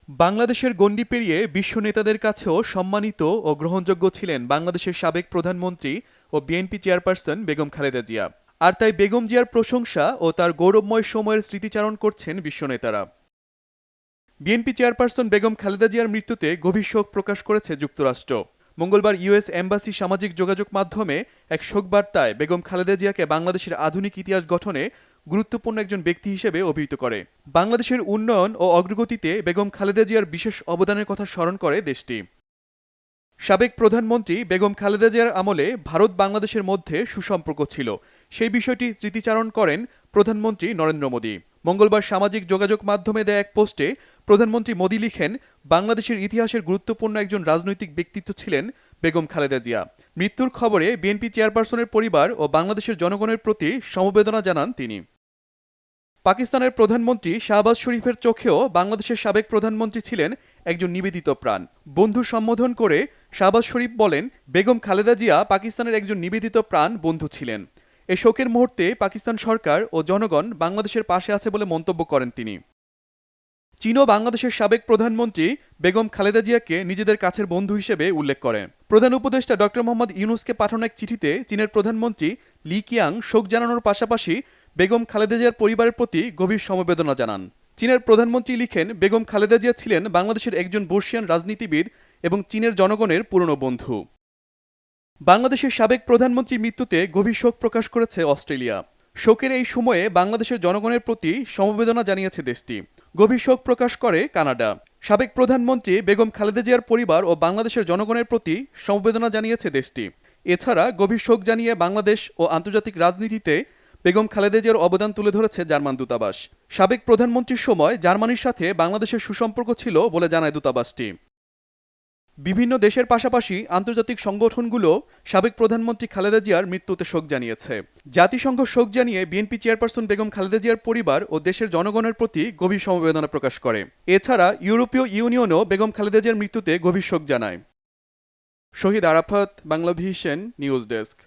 বাংলাদেশের গণ্ডি পেরিয়ে বিশ্ব নেতাদের কাছেও সম্মানিত ও গ্রহণযোগ্য ছিলেন বাংলাদেশের সাবেক প্রধানমন্ত্রী ও বিএনপি চেয়ারপারসন বেগম খালেদা জিয়া। আর তাই বেগম জিয়ার প্রশংসা ও তার গৌরবময় সময়ের স্মৃতিচারণ করছেন বিশ্ব নেতারা। বিএনপি চেয়ারপারসন বেগম খালেদা জিয়ার মৃত্যুতে গভীর শোক প্রকাশ করেছে যুক্তরাষ্ট্র। মঙ্গলবার ইউএস এম্বাসি সামাজিক যোগাযোগ মাধ্যমে এক শোকবার্তায় বেগম খালেদা জিয়াকে বাংলাদেশের আধুনিক ইতিহাস গঠনে গুরুত্বপূর্ণ একজন ব্যক্তি হিসেবে অভিহিত করে। বাংলাদেশের উন্নয়ন ও অগ্রগতিতে বেগম খালেদা জিয়ার বিশেষ অবদানের কথা স্মরণ করে দেশটি। সাবেক প্রধানমন্ত্রী বেগম খালেদা জিয়ার আমলে ভারত বাংলাদেশের মধ্যে সুসম্পর্ক ছিল, সেই বিষয়টি স্মৃতিচারণ করেন প্রধানমন্ত্রী নরেন্দ্র মোদী। মঙ্গলবার সামাজিক যোগাযোগ মাধ্যমে দেয়া এক পোস্টে প্রধানমন্ত্রী মোদী লিখেন, বাংলাদেশের ইতিহাসের গুরুত্বপূর্ণ একজন রাজনৈতিক ব্যক্তিত্ব ছিলেন বেগম খালেদা জিয়া। মৃত্যুর খবরে বিএনপি চেয়ারপারসনের পরিবার ও বাংলাদেশের জনগণের প্রতি সমবেদনা জানান তিনি। পাকিস্তানের প্রধানমন্ত্রী শাহবাজ শরীফের চোখেও বাংলাদেশের সাবেক প্রধানমন্ত্রী ছিলেন একজন নিবেদিত প্রাণ। বন্ধু সম্বোধন করে শাহবাজ শরীফ বলেন, বেগম খালেদা জিয়া পাকিস্তানের একজন নিবেদিত প্রাণ বন্ধু ছিলেন। এ শোকের মুহূর্তে পাকিস্তান সরকার ও জনগণ বাংলাদেশের পাশে আছে বলে মন্তব্য করেন তিনি। চীনও বাংলাদেশের সাবেক প্রধানমন্ত্রী বেগম খালেদা জিয়াকে নিজেদের কাছের বন্ধু হিসেবে উল্লেখ করেন। প্রধান উপদেষ্টা ডক্টর মোহাম্মদ ইউনূসকে পাঠানো এক চিঠিতে চীনের প্রধানমন্ত্রী লি কিয়াং শোক জানানোর পাশাপাশি বেগম খালেদা জিয়ার পরিবারের প্রতি গভীর সমবেদনা জানান। চীনের প্রধানমন্ত্রী লিখেন, বেগম খালেদা জিয়া ছিলেন বাংলাদেশের একজন বর্ষিয়ান রাজনীতিবিদ এবং চীনের জনগণের পুরনো বন্ধু। বাংলাদেশের সাবেক প্রধানমন্ত্রীর মৃত্যুতে গভীর শোক প্রকাশ করেছে অস্ট্রেলিয়া। শোকের এই সময়ে বাংলাদেশের জনগণের প্রতি সমবেদনা জানিয়েছে দেশটি। গভীর শোক প্রকাশ করে কানাডা। সাবেক প্রধানমন্ত্রী বেগম খালেদা জিয়ার পরিবার ও বাংলাদেশের জনগণের প্রতি সমবেদনা জানিয়েছে দেশটি। এছাড়া গভীর শোক জানিয়ে বাংলাদেশ ও আন্তর্জাতিক রাজনীতিতে বেগম খালেদা জিয়ার অবদান তুলে ধরেছে জার্মান দূতাবাস। সাবেক প্রধানমন্ত্রীর সময় জার্মানির সাথে বাংলাদেশের সুসম্পর্ক ছিল বলে জানায় দূতাবাসটি। বিভিন্ন দেশের পাশাপাশি আন্তর্জাতিক সংগঠনগুলো সাবেক প্রধানমন্ত্রী খালেদা জিয়ার মৃত্যুতে শোক জানিয়েছে। জাতিসংঘ শোক জানিয়ে বিএনপি চেয়ারপারসন বেগম খালেদা জিয়ার পরিবার ও দেশের জনগণের প্রতি গভীর সমবেদনা প্রকাশ করে। এছাড়া ইউরোপীয় ইউনিয়নও বেগম খালেদা জিয়ার মৃত্যুতে গভীর শোক জানায়। শহীদ আরাফাত, বাংলাভিশন নিউজ ডেস্ক।